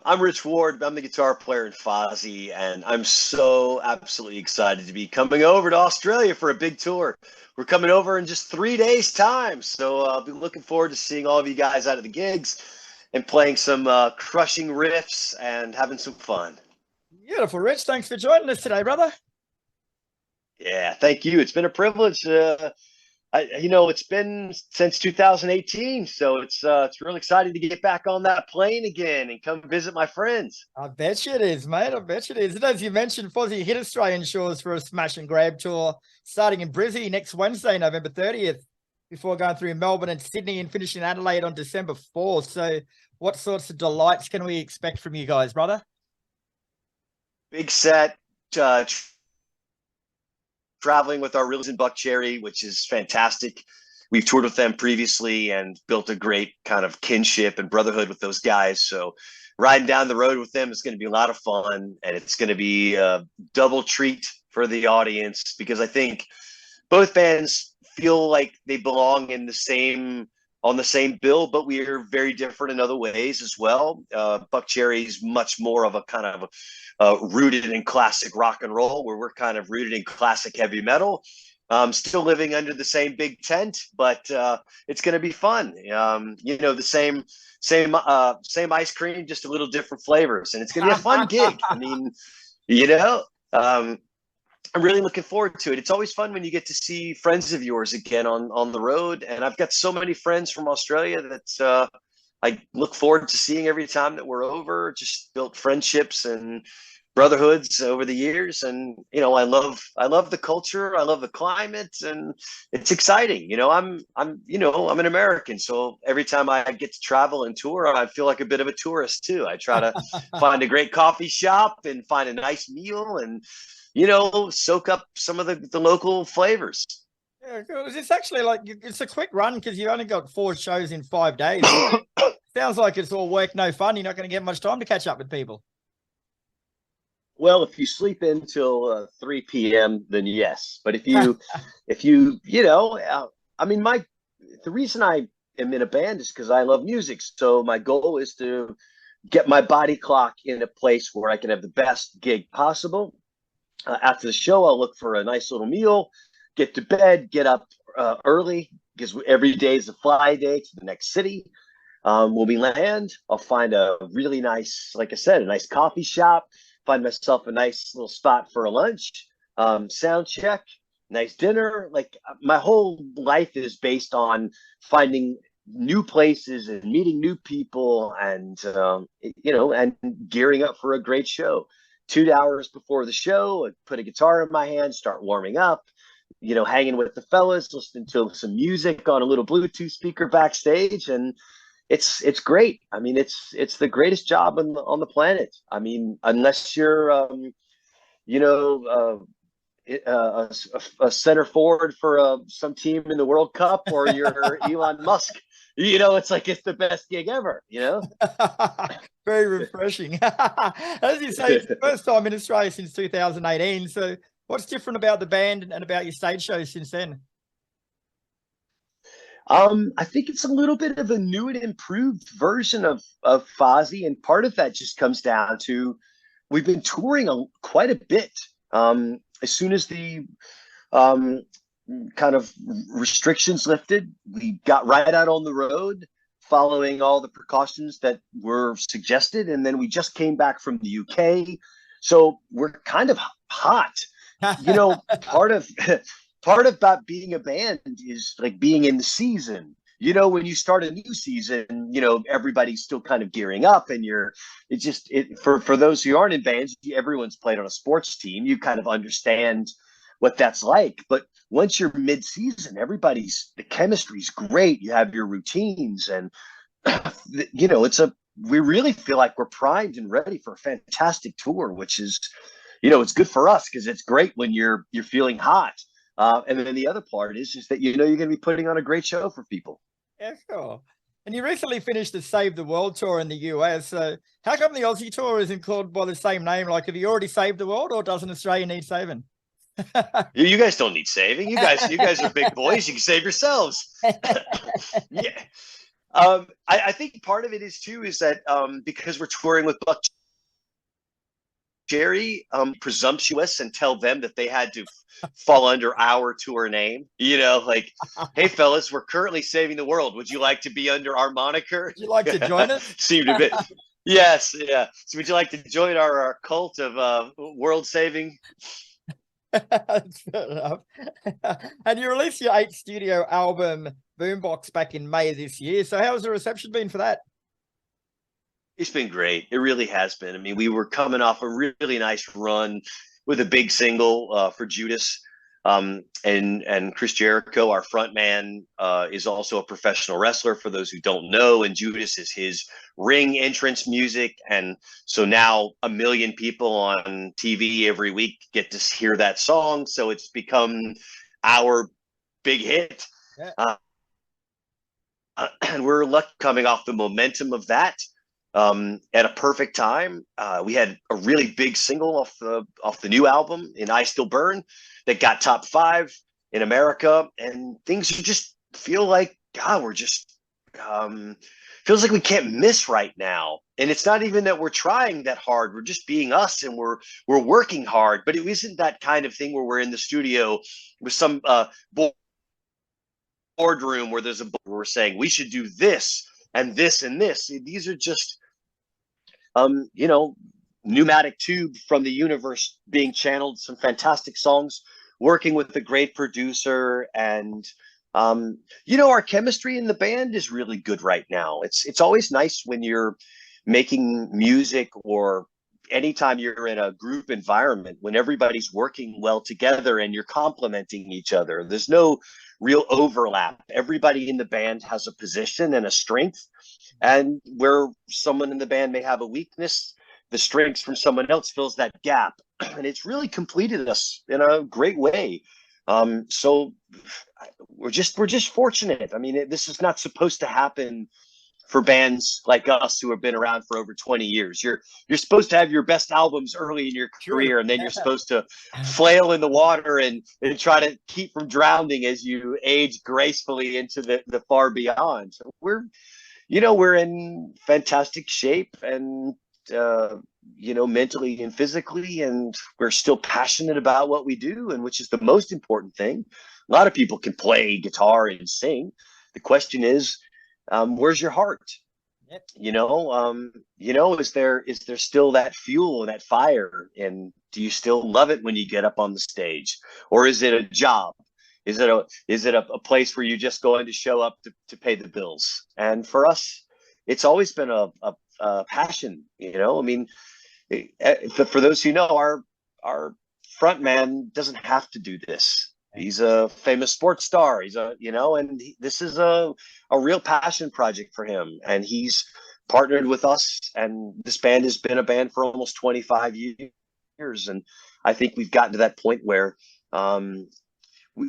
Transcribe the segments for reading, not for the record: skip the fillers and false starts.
I'm Rich Ward. I'm the guitar player in Fozzy, and I'm so absolutely excited to be coming over to Australia for a big tour. We're coming over in just 3 days' time, so I'll be looking forward to seeing all of you guys out of the gigs and playing some crushing riffs and having some fun. Beautiful, Rich. Thanks for joining us today, brother. Yeah, thank you. It's been a privilege. It's been since 2018, so it's really exciting to get back on that plane again and come visit my friends. I bet you it is, mate. I bet you it is. And as you mentioned, Fozzy hit Australian shores for a smash and grab tour starting in Brizzy next Wednesday, November 30th, before going through Melbourne and Sydney and finishing Adelaide on December 4th. So, what sorts of delights can we expect from you guys, brother? Big set, uh, traveling with our Reels and Buck Cherry, which is fantastic. We've toured with them previously and built a great kind of kinship and brotherhood with those guys. So riding down the road with them is going to be a lot of fun, and it's going to be a double treat for the audience because I think both bands feel like they belong in the same on the same bill, but we are very different in other ways as well. Buck Cherry is much more of a kind of rooted in classic rock and roll, where we're kind of rooted in classic heavy metal. Still living under the same big tent, but it's going to be fun. The same ice cream, just a little different flavors, and it's going to be a fun gig. I mean, you know, um, I'm really looking forward to it. It's always fun when you get to see friends of yours again on the road, and I've got so many friends from Australia that I look forward to seeing every time that we're over. Just built friendships and brotherhoods over the years, and I love the culture, I love the climate, and it's exciting. I'm an American, so every time I get to travel and tour, I feel like a bit of a tourist too. I try to find a great coffee shop and find a nice meal and soak up some of the local flavors. Yeah, cool. It's actually like it's a quick run because you only got 4 shows in 5 days. So sounds like it's all work, no fun. You're not going to get much time to catch up with people. Well, if you sleep in till 3 p.m., then yes. But I mean, the reason I am in a band is because I love music. So my goal is to get my body clock in a place where I can have the best gig possible. After the show, I'll look for a nice little meal, get to bed, get up early because every day is a fly day to the next city. When we land, I'll find a really nice, like I said, a nice coffee shop, find myself a nice little spot for a lunch, sound check, nice dinner. Like my whole life is based on finding new places and meeting new people and gearing up for a great show. 2 hours before the show, I put a guitar in my hand, start warming up, hanging with the fellas, listening to some music on a little Bluetooth speaker backstage, and it's great. I mean, it's the greatest job on the planet. I mean, unless you're you know a center forward for some team in the World Cup, or you're Elon Musk. It's like it's the best gig ever. Very refreshing. As you say, it's the first time in Australia since 2018. So, what's different about the band and about your stage shows since then? I think it's a little bit of a new and improved version of Fozzy, and part of that just comes down to we've been touring quite a bit. As soon as the um, kind of restrictions lifted, we got right out on the road, following all the precautions that were suggested, and then we just came back from the UK, so we're kind of hot. Part of part about being a band is like being in the season. When you start a new season, everybody's still kind of gearing up, and for those who aren't in bands, everyone's played on a sports team. You kind of understand what that's like. But once you're mid-season, the chemistry's great. You have your routines, and we really feel like we're primed and ready for a fantastic tour, which is, it's good for us because it's great when you're feeling hot. And then the other part is just that you're going to be putting on a great show for people. Yeah, sure. And you recently finished the Save the World tour in the US. So how come the Aussie tour isn't called by the same name? Like, have you already saved the world, or doesn't Australia need saving? You guys don't need saving. You guys are big boys. You can save yourselves. Yeah. I think part of it is too is that because we're touring with Buck Cherry, presumptuous and tell them that they had to fall under our tour name. You know, like, hey fellas, we're currently saving the world. Would you like to be under our moniker? Would you like to join us? Seemed a bit. Yes, yeah. So would you like to join our cult of world saving? That's fair enough. And you released your 8th studio album, Boombox, back in May of this year. So how has the reception been for that? It's been great. It really has been. I mean, we were coming off a really nice run with a big single for Judas. And Chris Jericho, our frontman, is also a professional wrestler, for those who don't know. And Judas is his ring entrance music. And so now a million people on TV every week get to hear that song. So it's become our big hit. Yeah. And we're lucky coming off the momentum of that. At a perfect time. We had a really big single off the new album in I Still Burn that got top 5 in America, and things just feel like, God, we're just feels like we can't miss right now. And it's not even that we're trying that hard. We're just being us, and we're working hard. But it isn't that kind of thing where we're in the studio with some boardroom where there's a board where we're saying we should do this and this and this. These are just pneumatic tube from the universe being channeled, some fantastic songs, working with a great producer. And our chemistry in the band is really good right now. It's always nice when you're making music, or anytime you're in a group environment, when everybody's working well together and you're complementing each other. There's no real overlap. Everybody in the band has a position and a strength, and where someone in the band may have a weakness, the strengths from someone else fills that gap. And it's really completed us in a great way. So we're just fortunate. I mean, this is not supposed to happen for bands like us who have been around for over 20 years. You're supposed to have your best albums early in your career, and then you're supposed to flail in the water and try to keep from drowning as you age gracefully into the far beyond. So we're in fantastic shape, and mentally and physically, and we're still passionate about what we do, and which is the most important thing. A lot of people can play guitar and sing. The question is, where's your heart? Yep. Is there still that fuel and that fire? And do you still love it when you get up on the stage? Or is it a job? Is it a place where you just going to show up to pay the bills? And for us, it's always been a passion. I mean, for those who know, our front man doesn't have to do this. He's a famous sports star. This is a real passion project for him. And he's partnered with us. And this band has been a band for almost 25 years. And I think we've gotten to that point where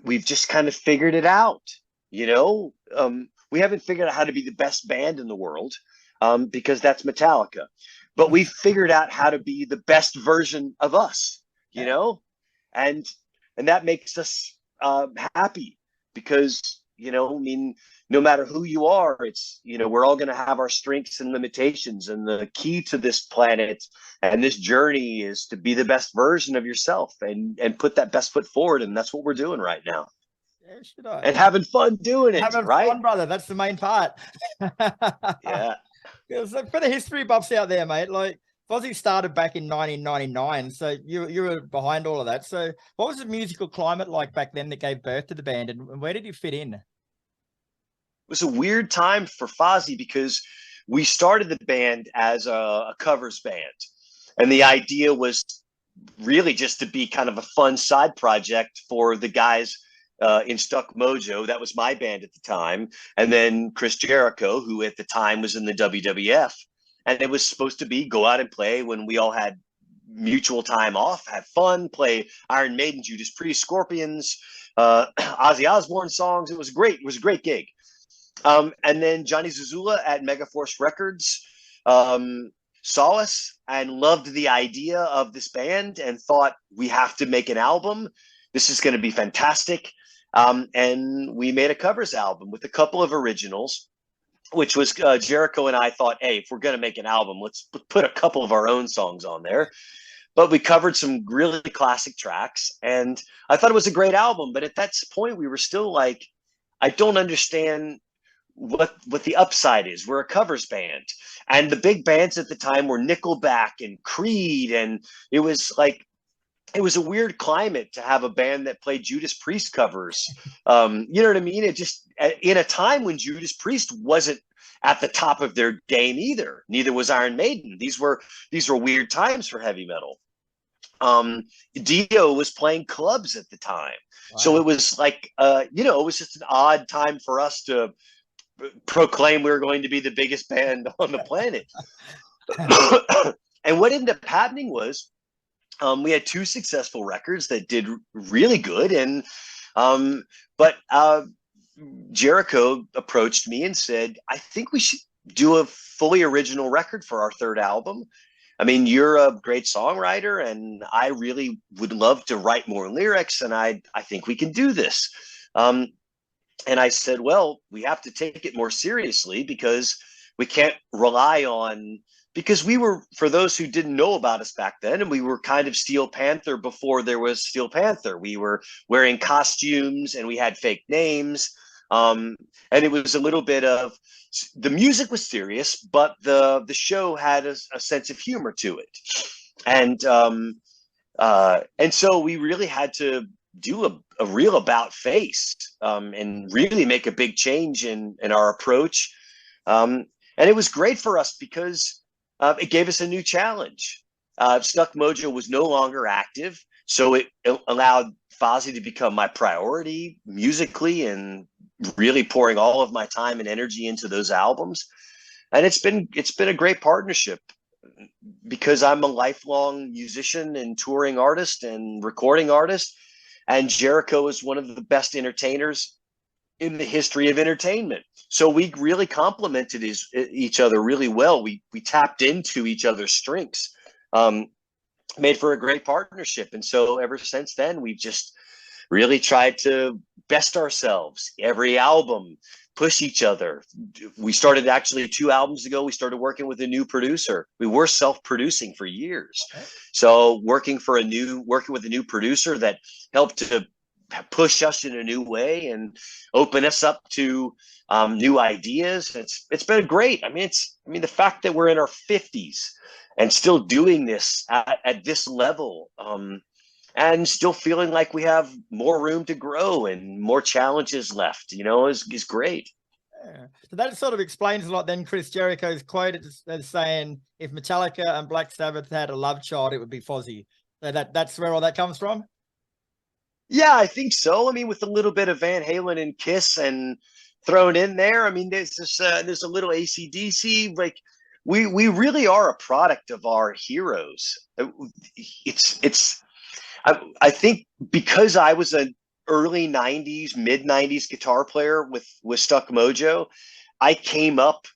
we've just kind of figured it out. We haven't figured out how to be the best band in the world, because that's Metallica. But we figured out how to be the best version of us, and that makes us happy, because no matter who you are, it's we're all going to have our strengths and limitations, and the key to this planet and this journey is to be the best version of yourself and put that best foot forward, and that's what we're doing right now. Yeah, and having fun doing it, having right? fun, brother. That's the main part. Yeah. So for the history buffs out there, mate, like Fozzy started back in 1999, so you were behind all of that. So what was the musical climate like back then that gave birth to the band, and where did you fit in? It was a weird time for Fozzy, because we started the band as a covers band, and the idea was really just to be kind of a fun side project for the guys in Stuck Mojo. That was my band at the time. And then Chris Jericho, who at the time was in the WWF. And it was supposed to be go out and play when we all had mutual time off, have fun, play Iron Maiden, Judas Priest, Scorpions, Ozzy Osbourne songs. It was great. It was a great gig. And then Johnny Zazula at Megaforce Records saw us and loved the idea of this band and thought, we have to make an album. This is going to be fantastic. And we made a covers album with a couple of originals. which was Jericho and I thought, hey, if we're going to make an album, let's put a couple of our own songs on there. But we covered some really classic tracks, and I thought it was a great album. But at that point, we were still like, I don't understand what the upside is. We're a covers band, and the big bands at the time were Nickelback and Creed, and it was like it was a weird climate to have a band that played Judas Priest covers. You know what I mean? It just in a time when Judas Priest wasn't at the top of their game either. Neither was Iron Maiden. These were weird times for heavy metal. Dio was playing clubs at the time, wow. So it was like it was just an odd time for us to proclaim we were going to be the biggest band on the planet. And what ended up happening was we had 2 successful records that did really good. And but Jericho approached me and said, I think we should do a fully original record for our 3rd album. I mean, you're a great songwriter, and I really would love to write more lyrics, and I think we can do this. And I said, well, we have to take it more seriously because we can't rely on, because we were, for those who didn't know about us back then, and we were kind of Steel Panther before there was Steel Panther. We were wearing costumes and we had fake names. And it was a little bit of, the music was serious, but the show had a sense of humor to it. And so we really had to do a real about face and really make a big change in our approach. And it was great for us because it gave us a new challenge. Stuck Mojo was no longer active, so it allowed Fozzy to become my priority musically and really pouring all of my time and energy into those albums. And it's been a great partnership because I'm a lifelong musician and touring artist and recording artist. And Jericho is one of the best entertainers in the history of entertainment. So we really complemented each other really well. We tapped into each other's strengths, made for a great partnership. And so ever since then, we've just really tried to best ourselves. Every album, push each other. We started actually 2 albums ago. We started working with a new producer. We were self-producing for years. Okay. So working with a new producer that helped to push us in a new way and open us up to new ideas. It's been great. I mean, the fact that we're in our 50s and still doing this at this level, and still feeling like we have more room to grow and more challenges left, is great. Yeah. So that sort of explains a lot then. Chris Jericho's quoted as saying, if Metallica and Black Sabbath had a love child, it would be Fozzy. So that's where all that comes from? Yeah, I think so. I mean, with a little bit of Van Halen and Kiss and thrown in there, I mean, there's a little AC/DC. Like, we really are a product of our heroes. I think because I was an early 90s, mid 90s guitar player with Stuck Mojo, I came up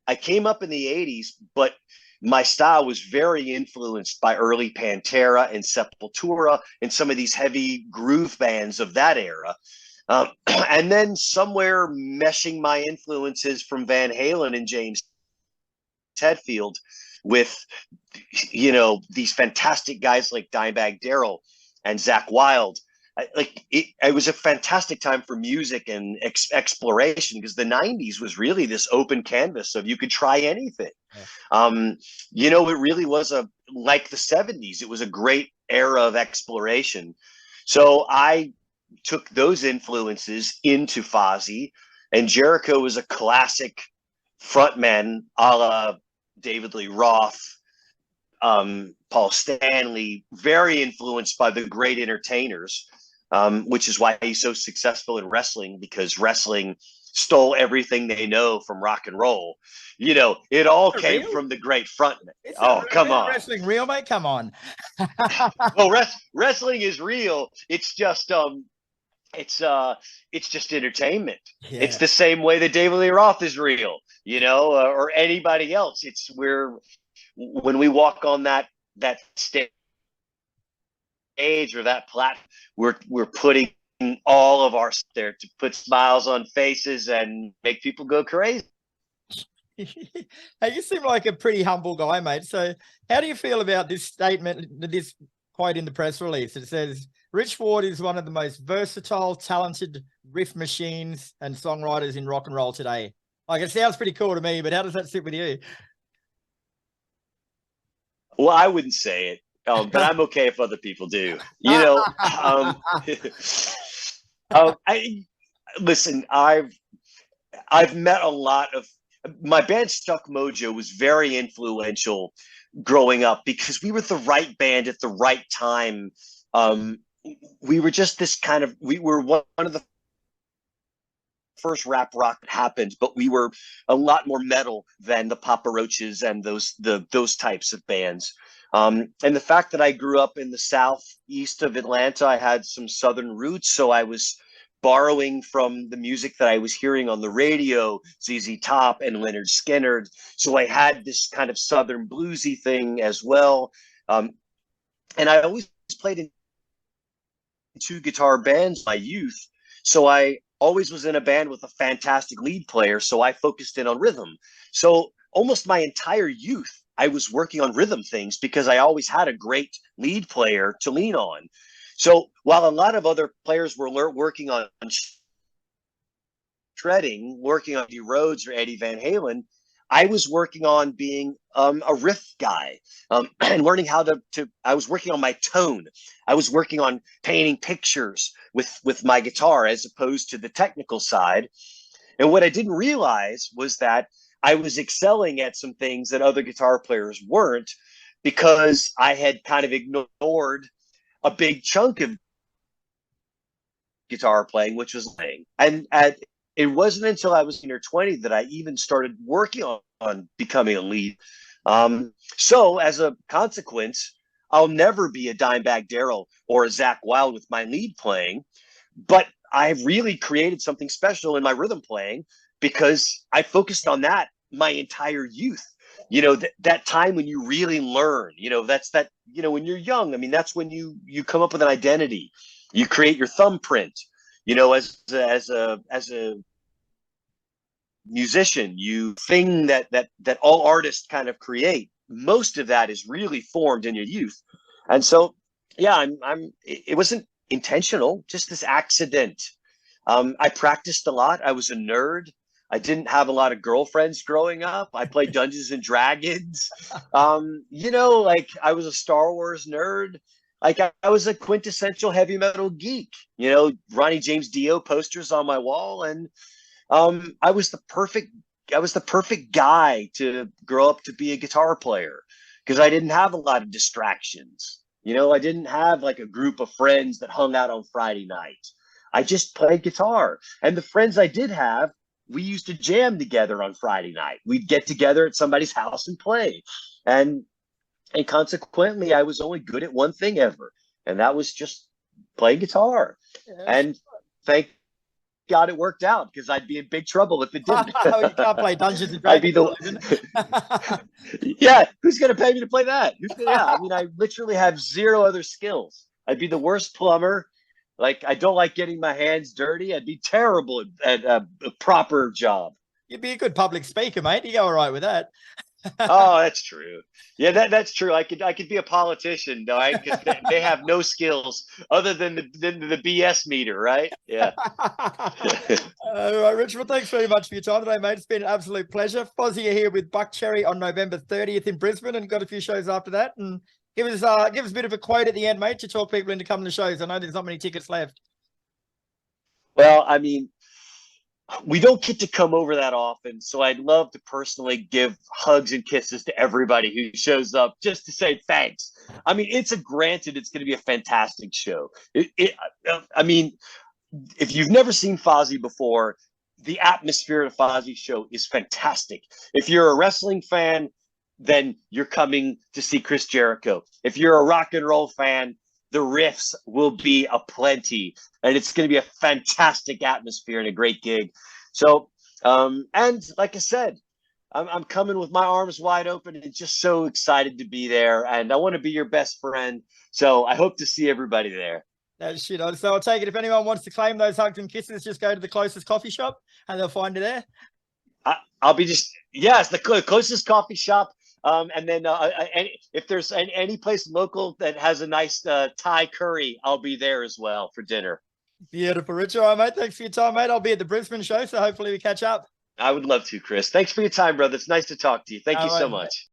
in the 80s, but my style was very influenced by early Pantera and Sepultura and some of these heavy groove bands of that era. And then somewhere meshing my influences from Van Halen and James Hetfield with, these fantastic guys like Dimebag Darrell and Zakk Wylde. It was a fantastic time for music and exploration because the 90s was really this open canvas of you could try anything. Yeah. It really was like the 70s. It was a great era of exploration. So I took those influences into Fozzy, and Jericho was a classic frontman a la David Lee Roth, Paul Stanley, very influenced by the great entertainers, which is why he's so successful in wrestling, because wrestling stole everything they know from rock and roll. It all came from the great frontman. Come on. Wrestling real, mate? Come on. Well, wrestling is real. It's just it's just entertainment. Yeah. It's the same way that David Lee Roth is real, or anybody else. It's when we walk on that stage or that platform, we're putting all of our there to put smiles on faces and make people go crazy. Hey, you seem like a pretty humble guy, mate. So how do you feel about this statement, this quote in the press release? It says, Rich Ford is one of the most versatile, talented riff machines and songwriters in rock and roll today. Like, it sounds pretty cool to me, but how does that sit with you? Well, I wouldn't say it, but I'm okay if other people do. You know, I listen. I've met a lot of my band. Stuck Mojo was very influential growing up because we were the right band at the right time. Um, we were just this kind of we were one of the first rap rock that happened, but we were a lot more metal than the Papa Roaches and those types of bands. And the fact that I grew up in the southeast of Atlanta, I had some southern roots, so I was borrowing from the music that I was hearing on the radio, ZZ Top and Leonard Skinner. So I had this kind of southern bluesy thing as well. And I always played in two guitar bands in my youth. So I always was in a band with a fantastic lead player. So I focused in on rhythm. So almost my entire youth, I was working on rhythm things because I always had a great lead player to lean on. So while a lot of other players were working on shredding, working on Eddie Rhodes or Eddie Van Halen, I was working on being a riff guy and learning how to. I was working on my tone. I was working on painting pictures with my guitar as opposed to the technical side. And what I didn't realize was that I was excelling at some things that other guitar players weren't because I had kind of ignored a big chunk of guitar playing, which was playing. And it wasn't until I was in your 20 that I even started working on becoming a lead. So as a consequence, I'll never be a Dimebag Darrell or a Zach Wild with my lead playing, but I've really created something special in my rhythm playing because I focused on that my entire youth. You know, that time when you really learn, you know, when you're young, I mean, that's when you come up with an identity. You create your thumbprint, you know, as a musician, you thing that all artists kind of create. Most of that is really formed in your youth. And so, yeah, it wasn't intentional, just this accident. I practiced a lot. I was a nerd. I didn't have a lot of girlfriends growing up. I played Dungeons and Dragons. You know, like I was a Star Wars nerd. Like I was a quintessential heavy metal geek. You know, Ronnie James Dio posters on my wall, and I was the perfect guy to grow up to be a guitar player because I didn't have a lot of distractions. You know, I didn't have like a group of friends that hung out on Friday night. I just played guitar, and the friends I did have, we used to jam together on Friday night. We'd get together at somebody's house and play. And consequently, I was only good at one thing ever, and that was just playing guitar. Yeah, and thank God it worked out because I'd be in big trouble if it didn't. you can't play Dungeons and I'd be Dragons. Yeah, who's going to pay me to play that? Yeah, I mean, I literally have zero other skills. I'd be the worst plumber. Like, I don't like getting my hands dirty. I'd be terrible at a proper job. You'd be a good public speaker, mate. You go all right with that. Oh, that's true. Yeah, that's true. I could be a politician, though. They have no skills other than the BS meter, right? Yeah. All right, Richard. Well, thanks very much for your time today, mate. It's been an absolute pleasure. Fozzy here with Buck Cherry on November 30th in Brisbane, and got a few shows after that. And give us a bit of a quote at the end, mate, to talk people into coming to shows. I know there's not many tickets left. Well, I mean, we don't get to come over that often, so I'd love to personally give hugs and kisses to everybody who shows up just to say thanks. I mean, it's going to be a fantastic show. I mean, if you've never seen Fozzy before, the atmosphere of the Fozzy show is fantastic. If you're a wrestling fan, then you're coming to see Chris Jericho. If you're a rock and roll fan, the riffs will be aplenty, and it's going to be a fantastic atmosphere and a great gig. So, and like I said, I'm coming with my arms wide open and just so excited to be there. And I want to be your best friend. So I hope to see everybody there. That's shit. So I'll take it. If anyone wants to claim those hugs and kisses, just go to the closest coffee shop and they'll find you there. I'll be just yes, the closest coffee shop. And then if there's any place local that has a nice Thai curry, I'll be there as well for dinner. Beautiful, Rich. All right, mate. Thanks for your time, mate. I'll be at the Brisbane show, so hopefully we catch up. I would love to, Chris. Thanks for your time, brother. It's nice to talk to you. Thank you so much.